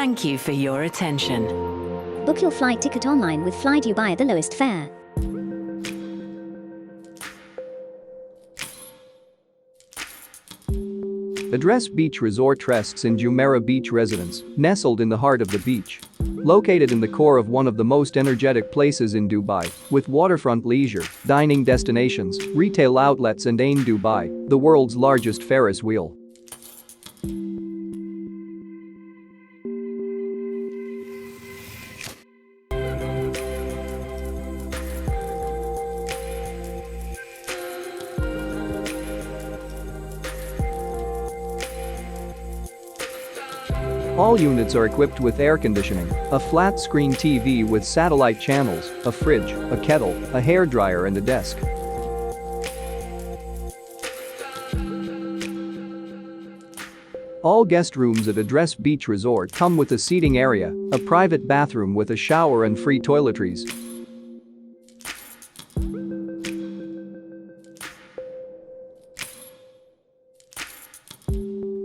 Thank you for your attention. Book your flight ticket online with Fly Dubai at the lowest fare. Address Beach Resort rests in Jumeirah Beach residence, nestled in the heart of the beach. Located in the core of one of the most energetic places in Dubai, with waterfront leisure, dining destinations, retail outlets and Ain Dubai, the world's largest Ferris wheel. All units are equipped with air conditioning, a flat-screen TV with satellite channels, a fridge, a kettle, a hairdryer and a desk. All guest rooms at Address Beach Resort come with a seating area, a private bathroom with a shower and free toiletries.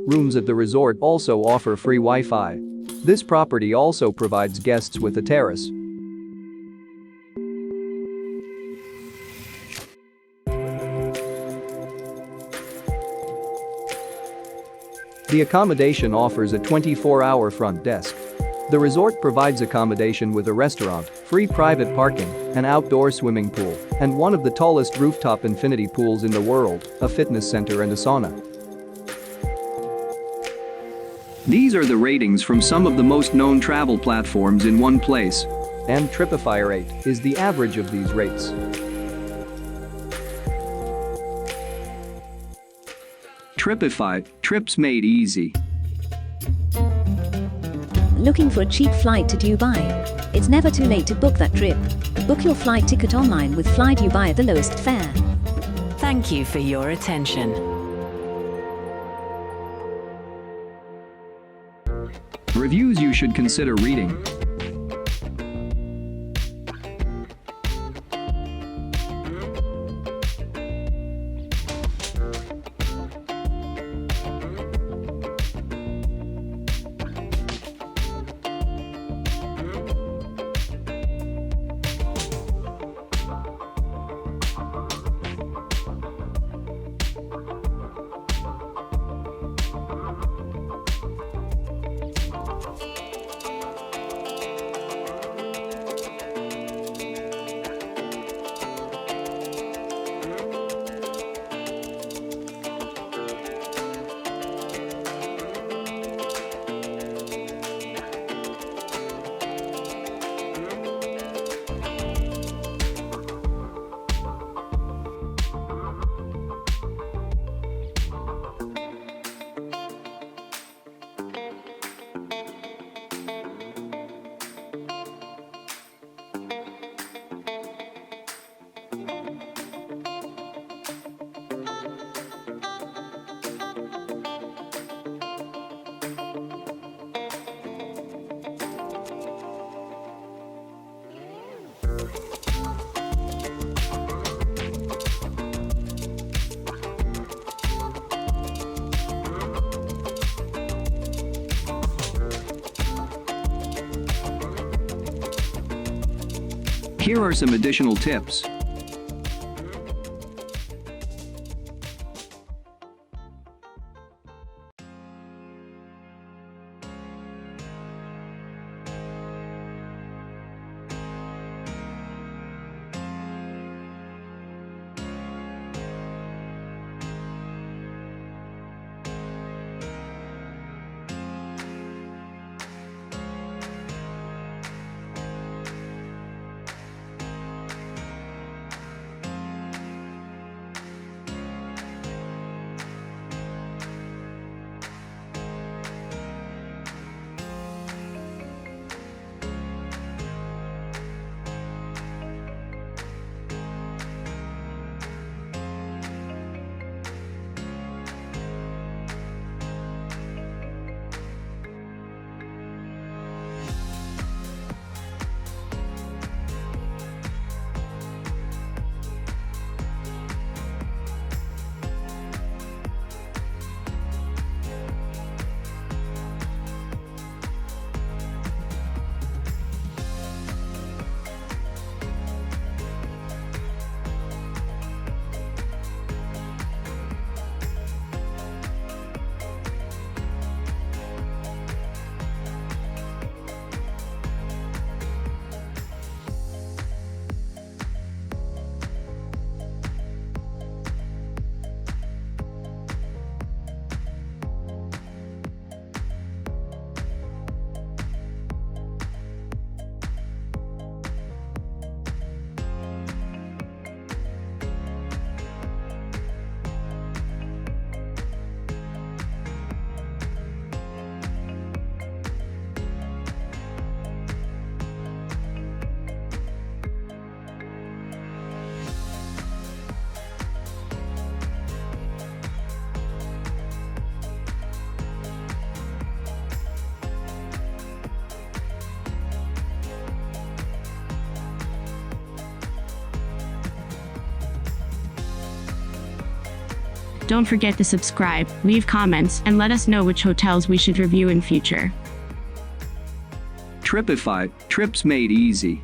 Rooms at the resort also offer free Wi-Fi. This property also provides guests with a terrace. The accommodation offers a 24-hour front desk. The resort provides accommodation with a restaurant, free private parking, an outdoor swimming pool, and one of the tallest rooftop infinity pools in the world, a fitness center and a sauna. These are the ratings from some of the most known travel platforms in one place. And TripAdvisor 8 is the average of these rates. TripAdvisor, trips made easy. Looking for a cheap flight to Dubai? It's never too late to book that trip. Book your flight ticket online with Fly Dubai at the lowest fare. Thank you for your attention. Reviews you should consider reading. Here are some additional tips. Don't forget to subscribe, leave comments, and let us know which hotels we should review in future. Tripeefy, trips made easy.